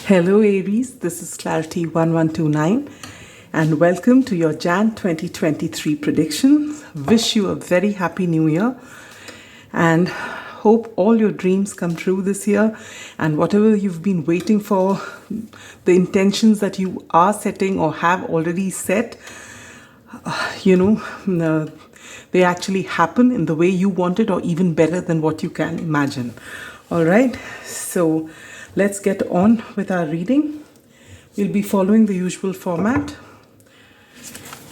Hello Aries, this is Clarity 1129 and welcome to your Jan 2023 predictions. Wish you a very happy new year and hope all your dreams come true this year, and whatever you've been waiting for, the intentions that you are setting or have already set, they actually happen in the way you want it or even better than what you can imagine. All right, so let's get on with our reading. We'll be following the usual format,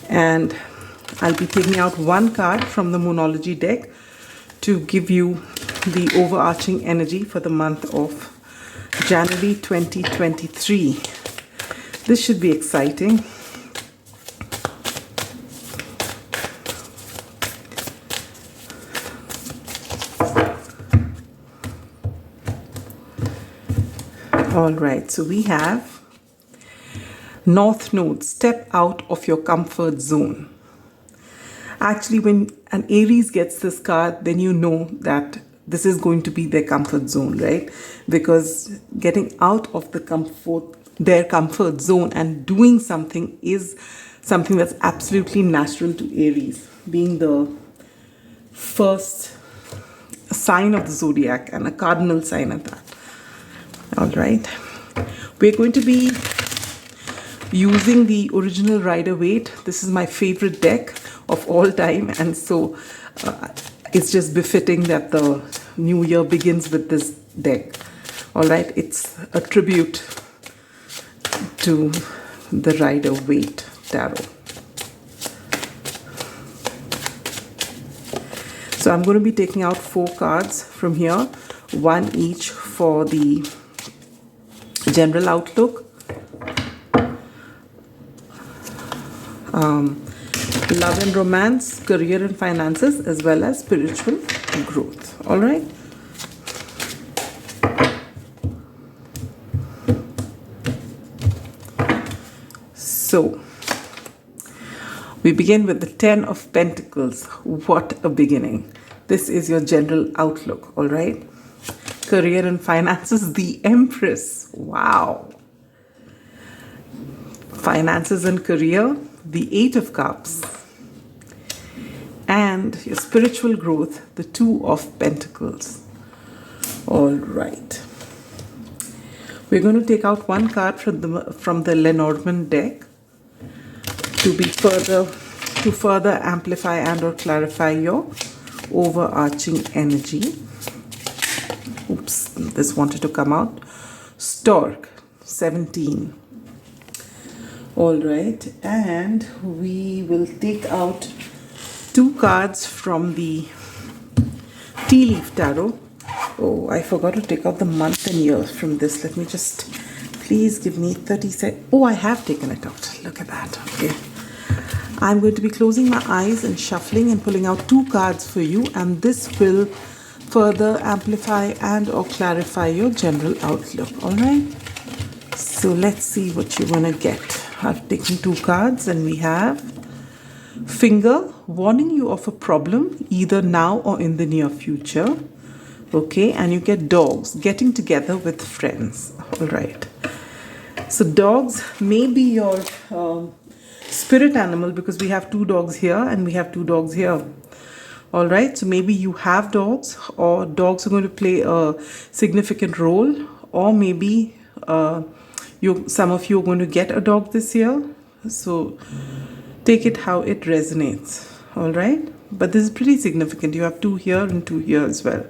and I'll be taking out one card from the Moonology deck to give you the overarching energy for the month of January 2023. This should be exciting. All right, so we have North Node, step out of your comfort zone. Actually, when an Aries gets this card, then you know that this is going to be their comfort zone, right? Because getting out of their comfort zone and doing something is something that's absolutely natural to Aries, being the first sign of the zodiac and a cardinal sign at that. All right, we're going to be using the original Rider-Waite. This is my favorite deck of all time, and so it's just befitting that the new year begins with this deck. All right, it's a tribute to the Rider-Waite tarot. So I'm going to be taking out 4 cards from here, one each for the general outlook, love and romance, career and finances, as well as spiritual growth. All right. So we begin with the 10 of Pentacles. What a beginning. This is your general outlook. All right. Career and finances, the Empress. Wow. Finances and career, the 8 of Cups. And your spiritual growth, the 2 of Pentacles. All right. We're going to take out one card from the Lenormand deck to further amplify and or clarify your overarching energy. Oops, this wanted to come out. Stork, 17. All right, and we will take out 2 cards from the Tea Leaf Tarot. Oh, I forgot to take out the month and year from this. Let me just, please give me 30 seconds. Oh, I have taken it out. Look at that. Okay. I'm going to be closing my eyes and shuffling and pulling out 2 cards for you, and this will further amplify and or clarify your general outlook. All right, so let's see what you're gonna get. I've taken 2 cards, and we have Finger, warning you of a problem either now or in the near future. Okay, and you get Dogs, getting together with friends. All right, so dogs may be your spirit animal, because we have 2 dogs here and we have 2 dogs here. All right, so maybe you have dogs, or dogs are going to play a significant role, or maybe some of you are going to get a dog this year. So take it how it resonates. All right, but this is pretty significant. You have 2 here and 2 here as well.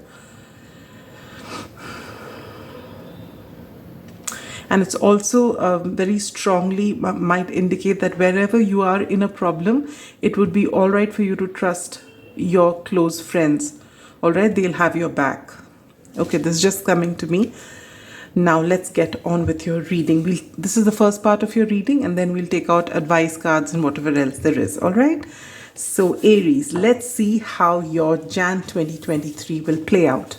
And it's also very strongly might indicate that wherever you are in a problem, it would be all right for you to trust your close friends. All right, they'll have your back. Okay, this is just coming to me. Now let's get on with your reading. This is the first part of your reading, and then we'll take out advice cards and whatever else there is. All right, so Aries, let's see how your Jan 2023 will play out.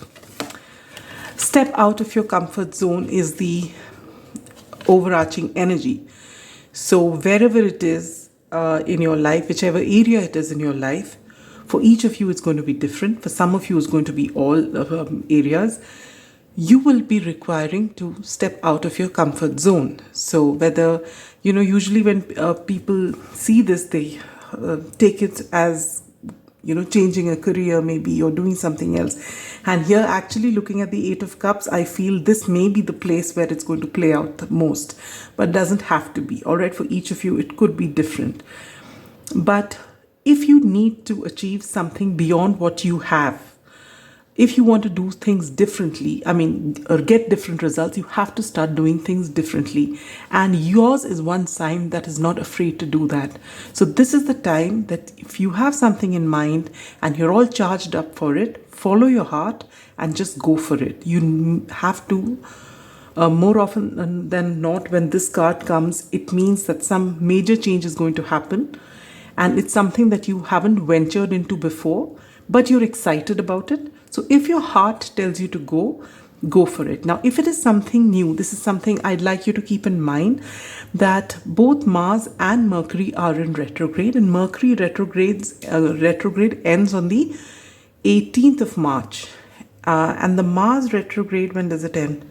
Step out of your comfort zone is the overarching energy. So wherever it is in your life, whichever area it is in your life, for each of you it's going to be different. For some of you it's going to be all areas. you will be requiring to step out of your comfort zone. So whether, usually when people see this, they take it as, changing a career maybe, or doing something else. And here, actually looking at the Eight of Cups, I feel this may be the place where it's going to play out the most, but doesn't have to be. All right, for each of you, it could be different. But if you need to achieve something beyond what you have, if you want to do things differently, or get different results, you have to start doing things differently. And yours is one sign that is not afraid to do that. So this is the time that if you have something in mind and you're all charged up for it, follow your heart and just go for it. You have to, more often than not, when this card comes, it means that some major change is going to happen. And it's something that you haven't ventured into before, but you're excited about it. So if your heart tells you to go for it. Now, if it is something new, this is something I'd like you to keep in mind, that both Mars and Mercury are in retrograde, and Mercury retrograde ends on the 18th of March. And the Mars retrograde, when does it end?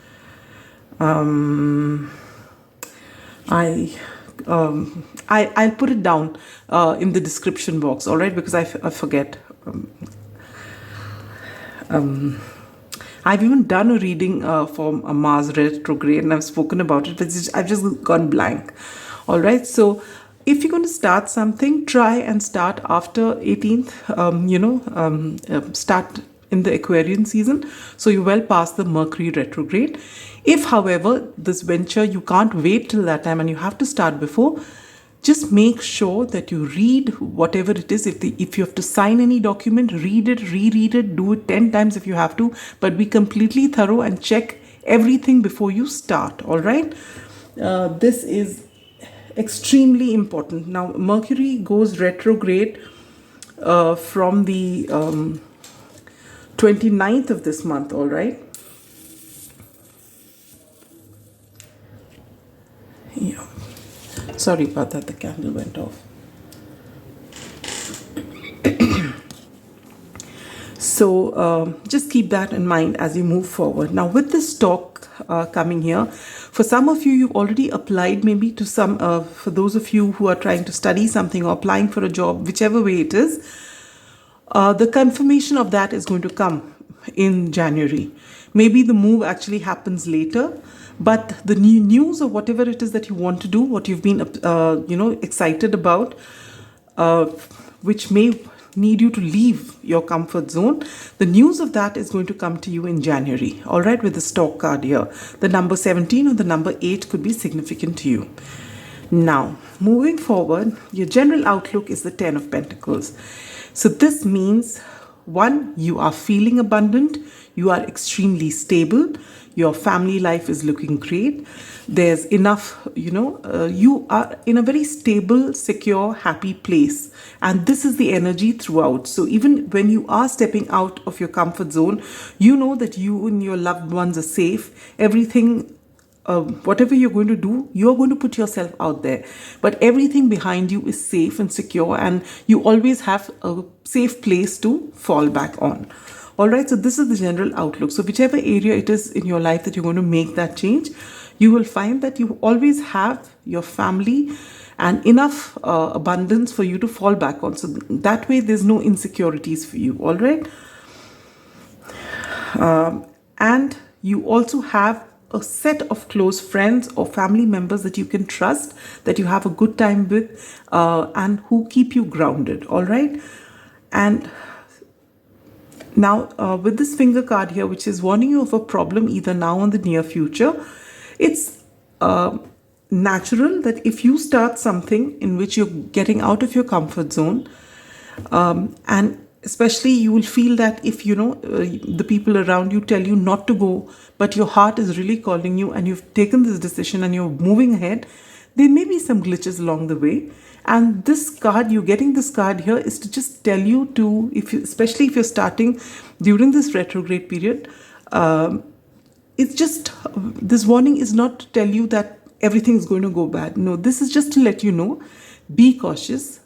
I'll put it down in the description box, all right, because I forget. I've even done a reading for a Mars retrograde, and I've spoken about it, but I've just gone blank. All right, so if you're going to start something, try and start after 18th, start in the Aquarian season, so you're well past the Mercury retrograde. If, however, this venture, you can't wait till that time and you have to start before, just make sure that you read whatever it is. If you have to sign any document, read it, reread it, do it 10 times if you have to, but be completely thorough and check everything before you start, all right? This is extremely important. Now, Mercury goes retrograde from the 29th of this month, all right? Yeah. Sorry about that, the candle went off. So just keep that in mind as you move forward. Now, with this talk coming here, for some of you, you've already applied maybe to some, for those of you who are trying to study something or applying for a job, whichever way it is, the confirmation of that is going to come in January. Maybe the move actually happens later, but the new news of whatever it is that you want to do, what you've been, excited about, which may need you to leave your comfort zone, the news of that is going to come to you in January. All right, with the stock card here, the number 17 or the number 8 could be significant to you. Now, moving forward, your general outlook is the 10 of Pentacles. So this means, one, you are feeling abundant, you are extremely stable, your family life is looking great, there's enough, you are in a very stable, secure, happy place. And this is the energy throughout. So even when you are stepping out of your comfort zone, you know that you and your loved ones are safe. Everything, whatever you're going to do, you're going to put yourself out there. But everything behind you is safe and secure, and you always have a safe place to fall back on. All right, so this is the general outlook. So whichever area it is in your life that you're going to make that change, you will find that you always have your family and enough abundance for you to fall back on. So that way there's no insecurities for you, all right? And you also have a set of close friends or family members that you can trust, that you have a good time with, and who keep you grounded, all right? And now, with this finger card here, which is warning you of a problem either now or in the near future, it's natural that if you start something in which you're getting out of your comfort zone, and especially you will feel that if, the people around you tell you not to go, but your heart is really calling you and you've taken this decision and you're moving ahead, there may be some glitches along the way. And this card, you're getting this card here, is to just tell you to, especially if you're starting during this retrograde period, it's just, this warning is not to tell you that everything is going to go bad. No, this is just to let you know, be cautious,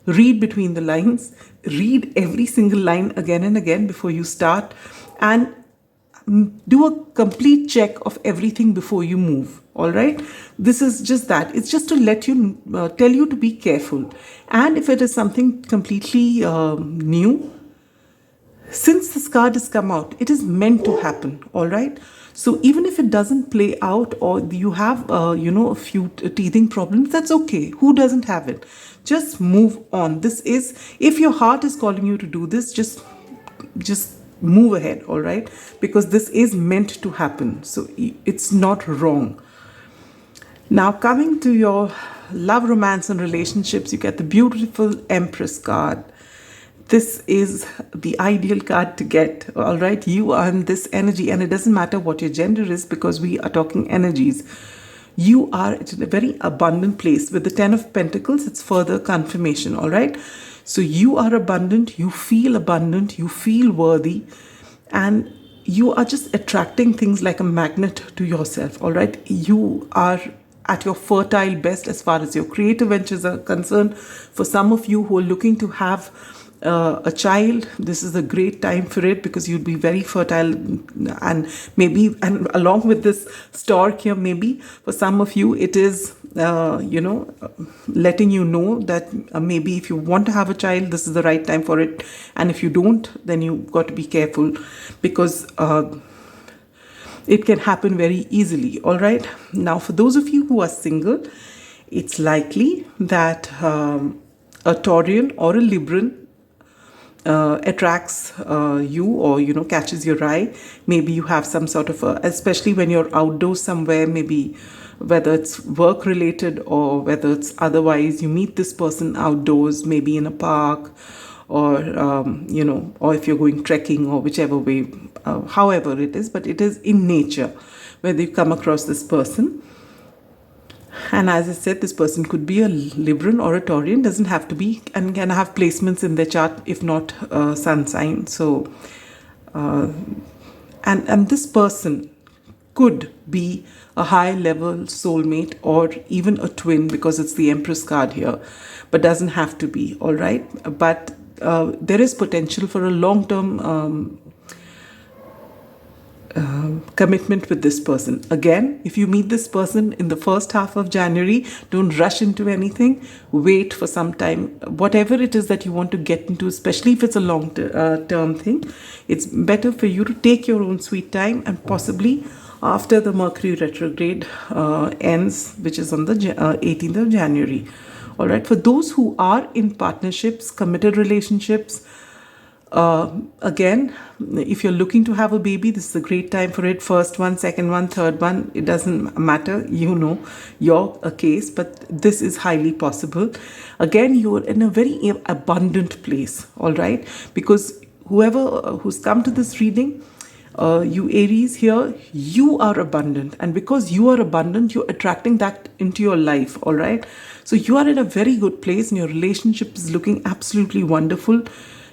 read between the lines, read every single line again and again before you start. And do a complete check of everything before you move. All right, this is just that. It's just to let you tell you to be careful. And if it is something completely new, since this card has come out, it is meant to happen. All right, so even if it doesn't play out, or you have a few teething problems, that's okay. Who doesn't have it? Just move on. This is, if your heart is calling you to do this, just move ahead. All right, because this is meant to happen, so it's not wrong. Now, coming to your love, romance and relationships, you get the beautiful Empress card. This is the ideal card to get. All right, you are in this energy, and it doesn't matter what your gender is, because we are talking energies. You are in a very abundant place. With the 10 of Pentacles, it's further confirmation. All right, so you are abundant, you feel worthy, and you are just attracting things like a magnet to yourself. All right, you are at your fertile best as far as your creative ventures are concerned. For some of you who are looking to have a child, this is a great time for it, because you'll be very fertile. And maybe, and along with this stork here, maybe for some of you it is letting you know that maybe if you want to have a child, this is the right time for it, and if you don't, then you've got to be careful, because it can happen very easily. All right, now for those of you who are single, it's likely that a Taurian or a Libran attracts you, or catches your eye. Maybe you have some sort of especially when you're outdoors somewhere, maybe whether it's work related or whether it's otherwise, you meet this person outdoors, maybe in a park, or or if you're going trekking, or whichever way, however it is, but it is in nature whether you come across this person. And as I said, this person could be a Libran or a Taurian, doesn't have to be, and can have placements in their chart, if not sun sign. So, and this person could be a high level soulmate, or even a twin, because it's the Empress card here, but doesn't have to be. All right, but there is potential for a long-term commitment with this person. Again, if you meet this person in the first half of January, don't rush into anything. Wait for some time. Whatever it is that you want to get into, especially if it's a long term thing, it's better for you to take your own sweet time, and possibly after the Mercury Retrograde ends, which is on the 18th of January. All right, for those who are in partnerships, committed relationships, again, if you're looking to have a baby, this is a great time for it. First one, second one, third one, it doesn't matter, you're a case, but this is highly possible. Again, you're in a very abundant place. All right, because whoever who's come to this reading, you Aries here, you are abundant, and because you are abundant, you're attracting that into your life. All right, so you are in a very good place, and your relationship is looking absolutely wonderful.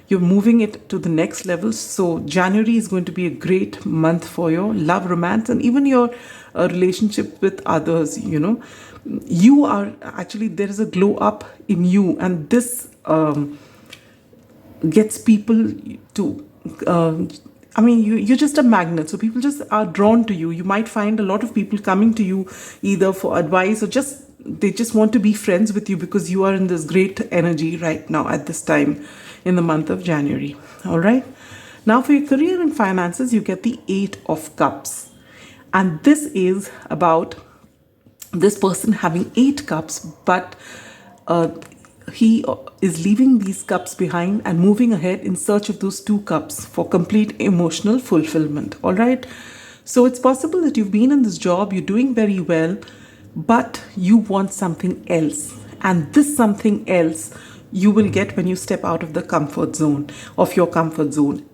You're moving it to the next level. So January is going to be a great month for your love, romance, and even your relationship with others. You are actually, there is a glow up in you, and this gets people to you're just a magnet, so people just are drawn to you. You might find a lot of people coming to you either for advice, or they just want to be friends with you, because you are in this great energy right now at this time in the month of January. All right, now for your career and finances, you get the 8 of Cups, and this is about this person having 8 cups, but he is leaving these cups behind and moving ahead in search of those 2 cups for complete emotional fulfillment. All right, so it's possible that you've been in this job, you're doing very well, but you want something else, and this something else you will get when you step out of the comfort zone,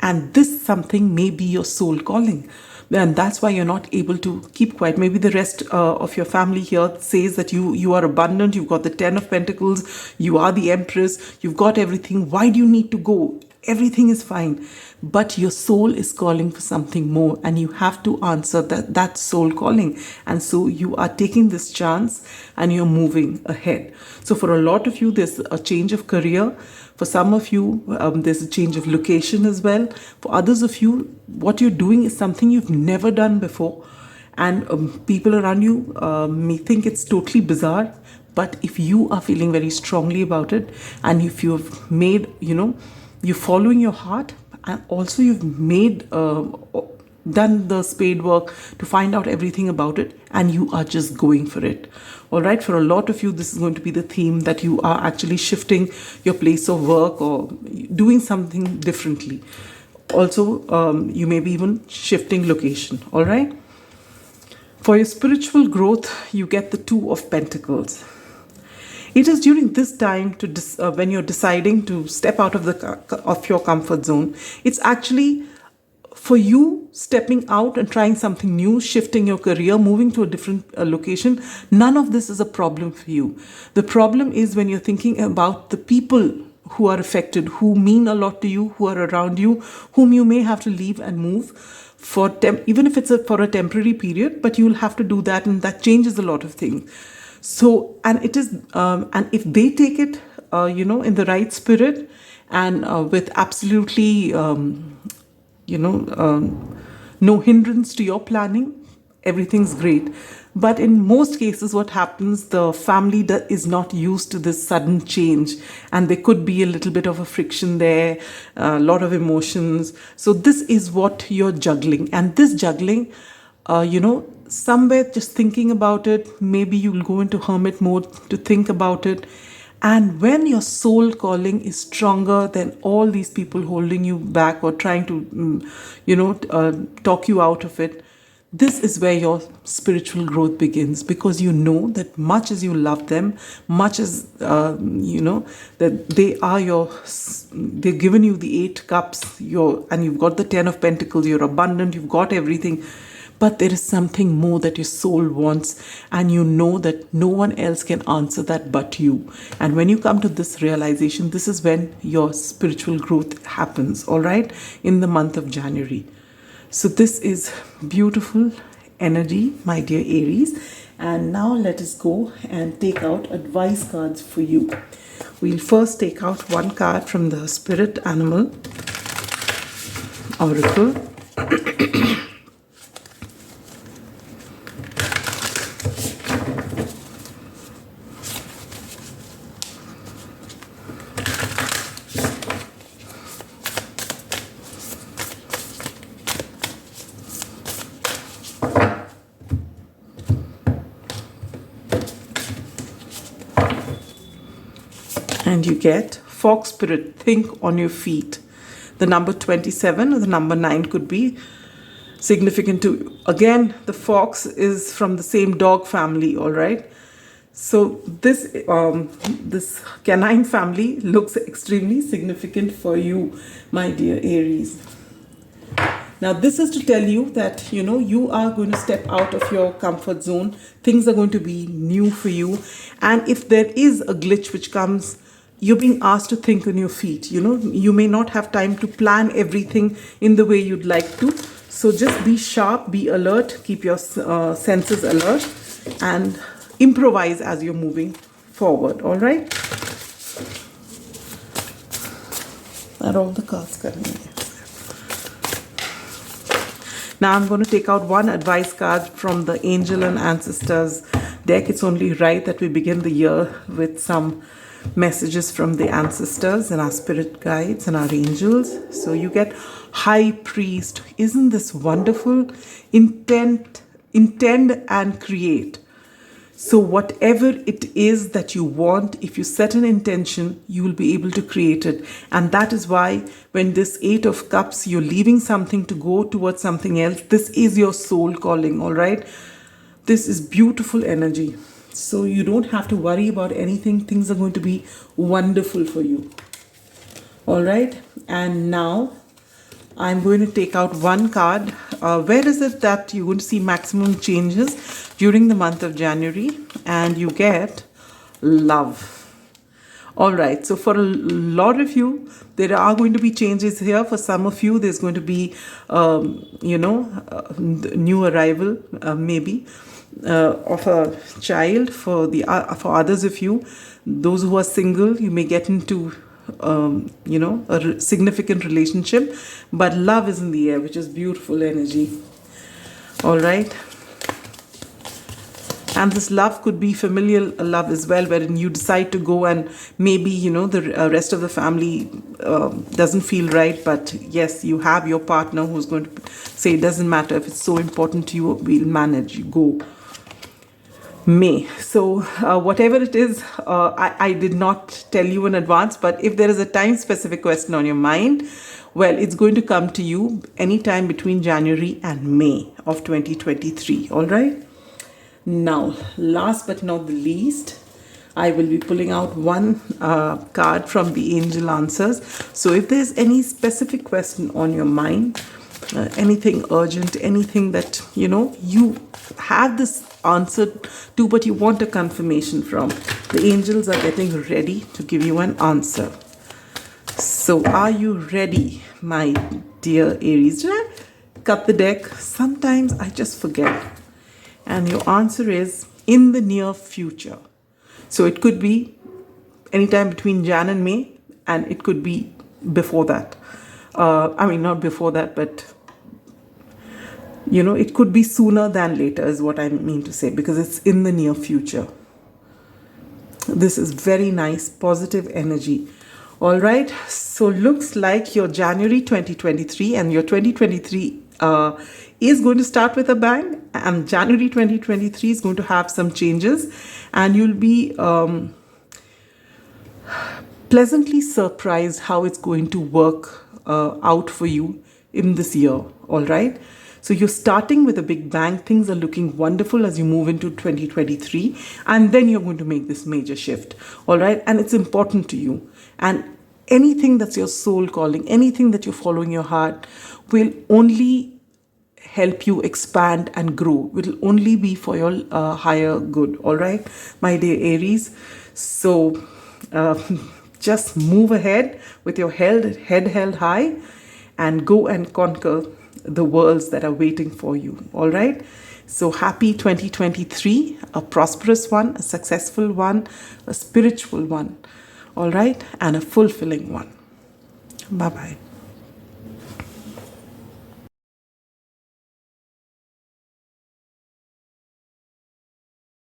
and this something may be your soul calling, and that's why you're not able to keep quiet. Maybe the rest of your family here says that you are abundant, you've got the 10 of Pentacles, you are the Empress, you've got everything, why do you need to go? everything is fine, but your soul is calling for something more, and you have to answer that soul calling. And so you are taking this chance and you're moving ahead. So for a lot of you, there's a change of career. For some of you, there's a change of location as well. For others of you, what you're doing is something you've never done before, and people around you may think it's totally bizarre. But if you are feeling very strongly about it, and if you've made, you're following your heart, and also you've made done the spade work to find out everything about it, and you are just going for it. All right, for a lot of you, this is going to be the theme, that you are actually shifting your place of work or doing something differently. Also, you may be even shifting location. All right. For your spiritual growth, you get the Two of Pentacles. It is during this time to when you're deciding to step out of your comfort zone. It's actually for you stepping out and trying something new, shifting your career, moving to a different location. None of this is a problem for you. The problem is when you're thinking about the people who are affected, who mean a lot to you, who are around you, whom you may have to leave and move for even if it's for a temporary period, but you'll have to do that, and that changes a lot of things. So, and it is, and if they take it, in the right spirit and with absolutely, no hindrance to your planning, everything's great. But in most cases, what happens, the family is not used to this sudden change, and there could be a little bit of a friction there, a lot of emotions. So this is what you're juggling, and this juggling, somewhere just thinking about it, maybe you'll go into hermit mode to think about it. And when your soul calling is stronger than all these people holding you back or trying to, talk you out of it, this is where your spiritual growth begins, because you know that much as you love them, much as, that they've given you the 8 cups, and you've got the 10 of Pentacles, you're abundant, you've got everything. But there is something more that your soul wants, and you know that no one else can answer that but you. And when you come to this realization, this is when your spiritual growth happens, all right, in the month of January. So this is beautiful energy, my dear Aries. And now let us go and take out advice cards for you. We'll first take out one card from the Spirit Animal Oracle. And you get Fox Spirit, think on your feet. The number 27 or the number 9 could be significant to, again, the fox is from the same dog family, all right? So this canine family looks extremely significant for you, my dear Aries. Now, this is to tell you that, you are going to step out of your comfort zone. Things are going to be new for you. And if there is a glitch which comes, you're being asked to think on your feet. You may not have time to plan everything in the way you'd like to. So just be sharp, be alert, keep your senses alert, and improvise as you're moving forward, all right? Are all the cards coming in? Now I'm going to take out one advice card from the Angel and Ancestors deck. It's only right that we begin the year with some messages from the ancestors and our spirit guides and our angels. So you get High Priest. Isn't this wonderful? Intend and create. So whatever it is that you want, if you set an intention, you will be able to create it. And that is why when this 8 of Cups, you're leaving something to go towards something else. This is your soul calling, all right? This is beautiful energy. So you don't have to worry about anything. Things are going to be wonderful for you. All right. And now I'm going to take out one card. Where is it that you're going to see maximum changes during the month of January? And you get Love. All right. So for a lot of you, there are going to be changes here. For some of you, there's going to be, new arrival, maybe, of a child. For others of you, those who are single, you may get into, significant relationship. But love is in the air, which is beautiful energy. All right. And this love could be familial love as well, wherein you decide to go and maybe, the rest of the family doesn't feel right. But yes, you have your partner who's going to say, it doesn't matter if it's so important to you, we'll manage, you go. May. So whatever it is, I did not tell you in advance, but if there is a time specific question on your mind, well, it's going to come to you anytime between January and May of 2023. All right. Now, last but not the least, I will be pulling out one card from the angel answers. So if there's any specific question on your mind, anything urgent, anything that, you have this answer to, but you want a confirmation from, the angels are getting ready to give you an answer. So are you ready, my dear Aries? Did I cut the deck? Sometimes I just forget. And your answer is in the near future. So it could be anytime between Jan and May, and it could be before that. Not before that, but, it could be sooner than later is what I mean to say, because it's in the near future. This is very nice, positive energy. All right. So looks like your January 2023 and your 2023 is going to start with a bang, and January 2023 is going to have some changes, and you'll be pleasantly surprised how it's going to work out for you in this year. All right. So you're starting with a big bang. Things are looking wonderful as you move into 2023, and then you're going to make this major shift. All right. And it's important to you. And anything that's your soul calling, anything that you're following your heart, will only help you expand and grow. It will only be for your higher good. All right, my dear Aries. So just move ahead with your head held high and go and conquer the worlds that are waiting for you. All right. So happy 2023, a prosperous one, a successful one, a spiritual one. All right. And a fulfilling one. Bye-bye.